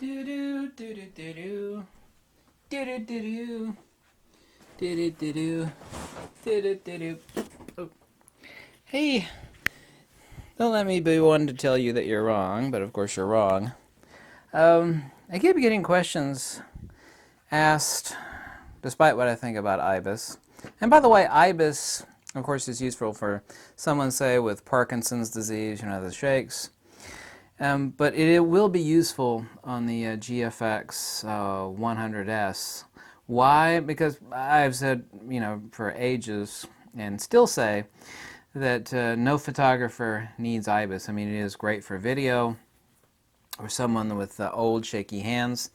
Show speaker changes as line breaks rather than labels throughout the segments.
Do do do do do do do do do do do do do do do. Oh. Hey, don't let me be one to tell you that you're wrong, but of course you're wrong. I keep getting questions asked, despite what I think about IBIS. And by the way, IBIS, of course, is useful for someone, say, with Parkinson's disease, the shakes. But it will be useful on the GFX 100S. Why? Because I've said, for ages, and still say, that no photographer needs IBIS. I mean, it is great for video or someone with old, shaky hands,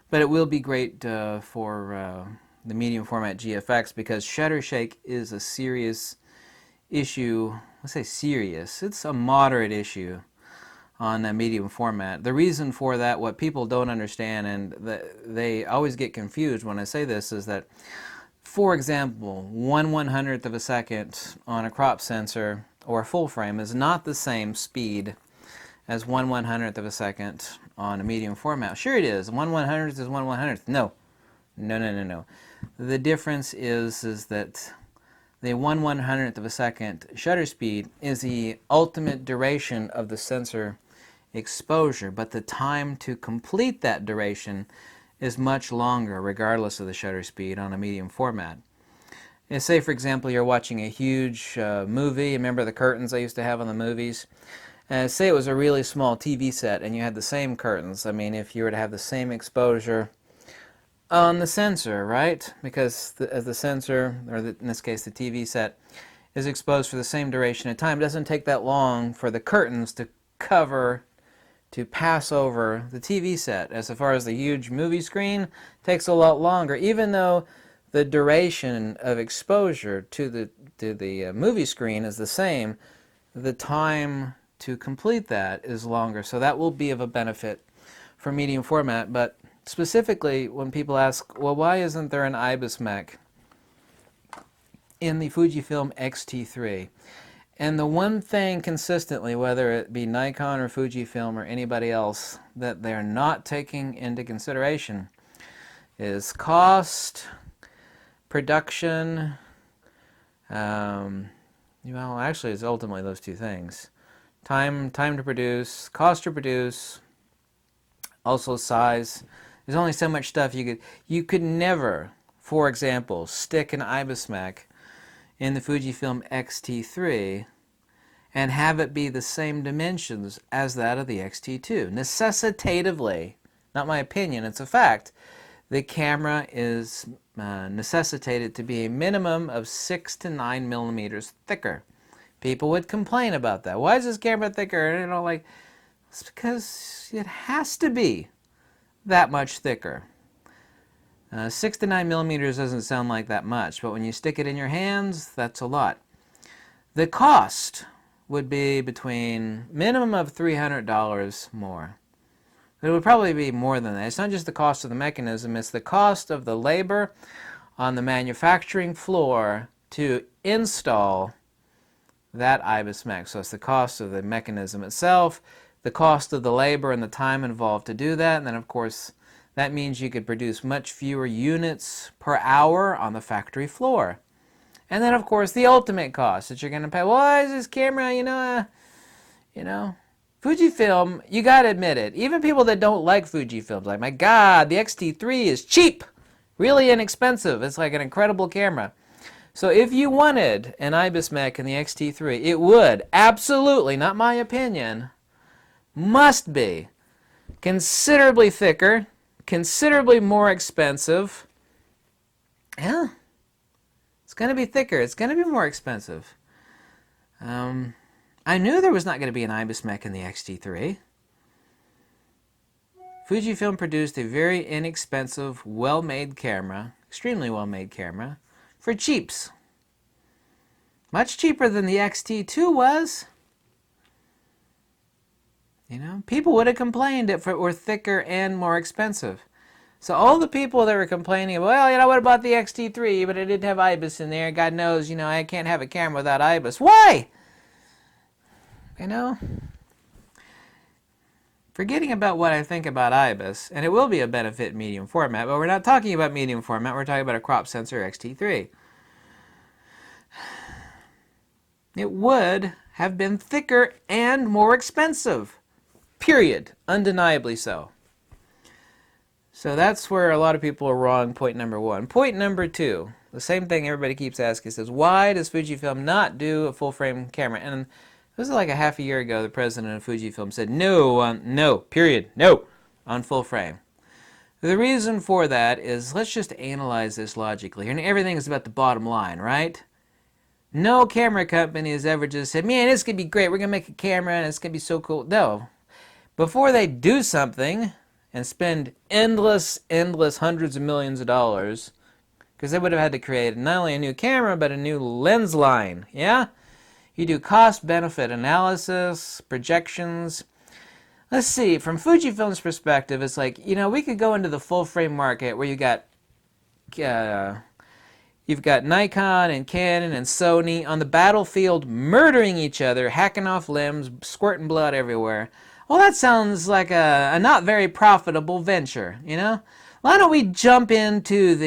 but it will be great for the medium format GFX because shutter shake is a serious issue. Let's say serious. It's a moderate issue on a medium format. The reason for that, what people don't understand, and they always get confused when I say this, is that, for example, 1/100th of a second on a crop sensor or a full frame is not the same speed as 1/100th of a second on a medium format. Sure it is. 1/100th is 1/100th. No. No. The difference is that the 1/100th of a second shutter speed is the ultimate duration of the sensor exposure, but the time to complete that duration is much longer regardless of the shutter speed on a medium format. And say, for example, you're watching a huge movie. Remember the curtains I used to have on the movies? Say it was a really small TV set and you had the same curtains. I mean, if you were to have the same exposure on the sensor, right? Because as the sensor, or in this case the TV set, is exposed for the same duration of time, it doesn't take that long for the curtains to pass over the TV set. As far as the huge movie screen, takes a lot longer, even though the duration of exposure to the movie screen is the same, the time to complete that is longer. So that will be of a benefit for medium format. But specifically, when people ask, well, why isn't there an IBIS mech in the Fujifilm X-T3? And the one thing consistently, whether it be Nikon or Fujifilm or anybody else, that they're not taking into consideration is cost, production, actually it's ultimately those two things. Time to produce, cost to produce, also size. There's only so much stuff you could never, for example, stick an IBIS mech in the Fujifilm X-T3 and have it be the same dimensions as that of the X-T2. Necessitatively, not my opinion, it's a fact, the camera is necessitated to be a minimum of 6 to 9 millimeters thicker. People would complain about that. Why is this camera thicker? It's because it has to be that much thicker. 6 to 9 millimeters doesn't sound like that much, but when you stick it in your hands, that's a lot. The cost would be between minimum of $300 more. It would probably be more than that. It's not just the cost of the mechanism, it's the cost of the labor on the manufacturing floor to install that IBIS mech. So it's the cost of the mechanism itself, the cost of the labor and the time involved to do that, and then of course that means you could produce much fewer units per hour on the factory floor. And then of course the ultimate cost that you're going to pay. Why is this camera, Fujifilm, you got to admit it. Even people that don't like Fujifilms, like, my God, the X-T3 is cheap, really inexpensive. It's like an incredible camera. So if you wanted an IBIS mech in the X-T3, it would absolutely, not my opinion, must be considerably thicker, considerably more expensive. Yeah, it's going to be thicker. It's going to be more expensive. I knew there was not going to be an IBIS mech in the X-T3. Fujifilm produced a very inexpensive, well-made camera, extremely well-made camera, for cheaps. Much cheaper than the X-T2 was. People would have complained if it were thicker and more expensive. So all the people that were complaining, well, what about the X-T3, but it didn't have IBIS in there. God knows, I can't have a camera without IBIS. Why? For forgetting about what I think about IBIS, and it will be a benefit in medium format, but we're not talking about medium format, we're talking about a crop sensor XT3. It would have been thicker and more expensive. Period. Undeniably so. So that's where a lot of people are wrong, point number one. Point number two, the same thing everybody keeps asking, says, why does Fujifilm not do a full-frame camera? And this is like a half a year ago, the president of Fujifilm said, no, period, no, on full frame. The reason for that is, let's just analyze this logically. And everything is about the bottom line, right? No camera company has ever just said, man, this could be great, we're going to make a camera and it's going to be so cool. No. Before they do something and spend endless hundreds of millions of dollars, because they would have had to create not only a new camera, but a new lens line, yeah? You do cost-benefit analysis, projections. Let's see, from Fujifilm's perspective, it's like, you know, we could go into the full-frame market where you've got Nikon and Canon and Sony on the battlefield murdering each other, hacking off limbs, squirting blood everywhere. Well, that sounds like a not very profitable venture, you know? Why don't we jump into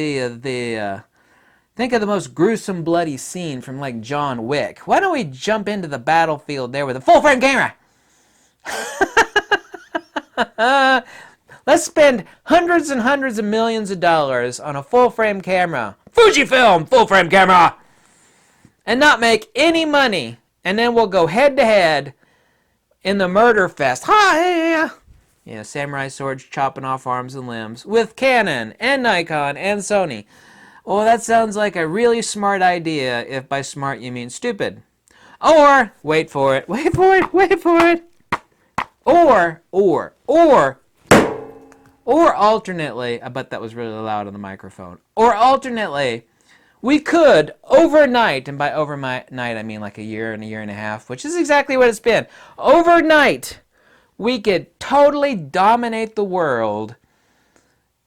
think of the most gruesome, bloody scene from, like, John Wick. Why don't we jump into the battlefield there with a full-frame camera? Let's spend hundreds and hundreds of millions of dollars on a full-frame camera. Fujifilm full-frame camera! And not make any money. And then we'll go head-to-head in the murder fest. Hi! Yeah, samurai swords chopping off arms and limbs with Canon and Nikon and Sony. Oh, that sounds like a really smart idea, if by smart you mean stupid. Or, wait for it, or alternately, I bet that was really loud on the microphone, or alternately, we could overnight, and by overnight I mean like a year and a half, which is exactly what it's been. Overnight, we could totally dominate the world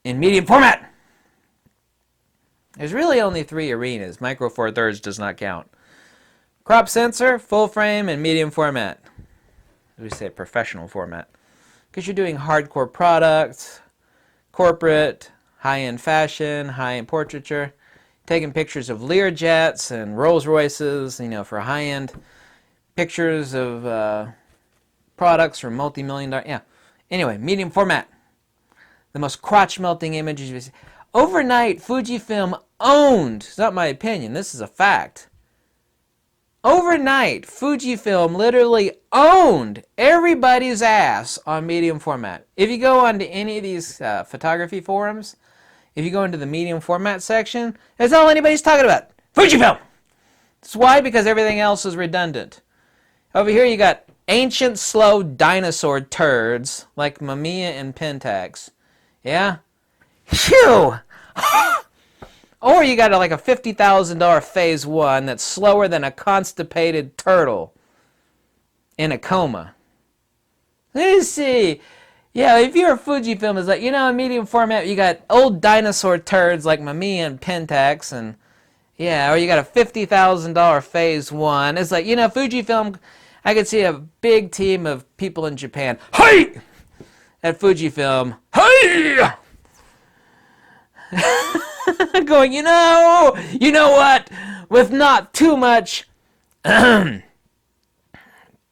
in medium format. There's really only 3 arenas. Micro Four Thirds does not count. Crop sensor, full frame, and medium format. We say professional format. Because you're doing hardcore products, corporate, high-end fashion, high-end portraiture, taking pictures of Learjets and Rolls Royces, you know, for high-end pictures of products from multi-million-dollar, yeah. Anyway, medium format. The most crotch-melting images you see. Overnight, Fujifilm owned, it's not my opinion, this is a fact. Overnight, Fujifilm literally owned everybody's ass on medium format. If you go onto any of these photography forums, if you go into the medium format section, that's all anybody's talking about. Fujifilm! That's why, because everything else is redundant. Over here you got ancient, slow dinosaur turds like Mamiya and Pentax. Yeah? Phew! Or you got like a $50,000 phase 1 that's slower than a constipated turtle in a coma. Let's see. Yeah, if you're a Fujifilm, it's like, you know, in medium format, you got old dinosaur turds like Mamiya and Pentax, and yeah, or you got a $50,000 phase 1. It's like, you know, Fujifilm, I could see a big team of people in Japan. Hey! At Fujifilm. Hey! Going, you know what? With not too much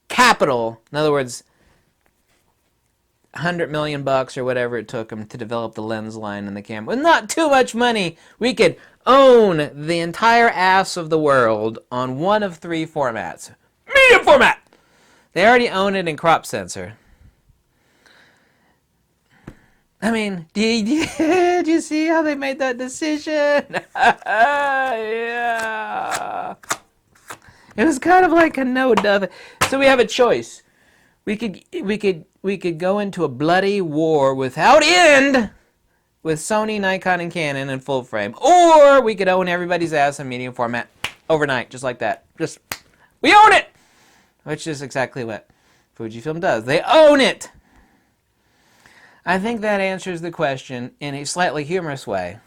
capital, in other words, $100 million or whatever it took them to develop the lens line and the camera. With not too much money, we could own the entire ass of the world on one of 3 formats. Medium format! They already own it in crop sensor. I mean, did you see how they made that decision? Yeah. It was kind of like a no-dove. So we have a choice. We could go into a bloody war without end with Sony, Nikon, and Canon in full frame, or we could own everybody's ass in medium format overnight, just like that. Just, we own it, which is exactly what Fujifilm does. They own it. I think that answers the question in a slightly humorous way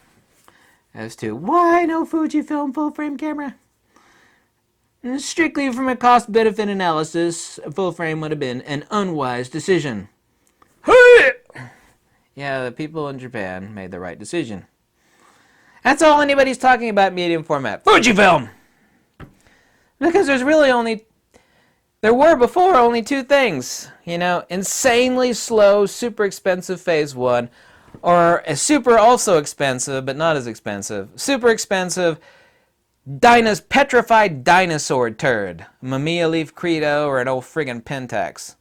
as to why no Fujifilm full-frame camera. And strictly from a cost-benefit analysis, a full frame would have been an unwise decision. Yeah, the people in Japan made the right decision. That's all anybody's talking about medium format. FUJIFILM! Because there's really only... There were before only two things. You know, insanely slow, super expensive phase 1, or a super also expensive, but not as expensive, super expensive petrified dinosaur turd. Mamiya leaf Credo or an old friggin' Pentax.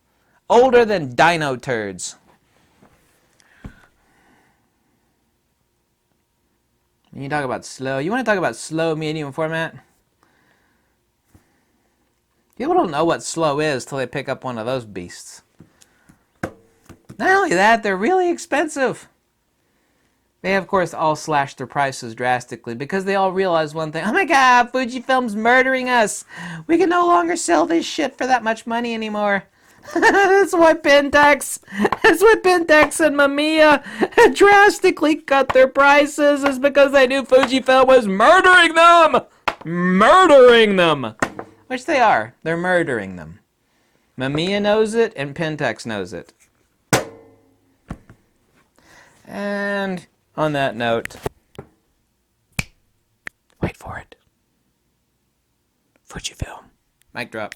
Older than dino turds. You talk about slow. You want to talk about slow medium format? People don't know what slow is till they pick up one of those beasts. Not only that, they're really expensive. They, of course, all slashed their prices drastically because they all realized one thing. Oh my god, Fujifilm's murdering us. We can no longer sell this shit for that much money anymore. That's why Pentax and Mamiya drastically cut their prices, is because they knew Fujifilm was murdering them! Murdering them! Which they are. They're murdering them. Mamiya knows it, and Pentax knows it. And on that note, wait for it. Fujifilm. Mic drop.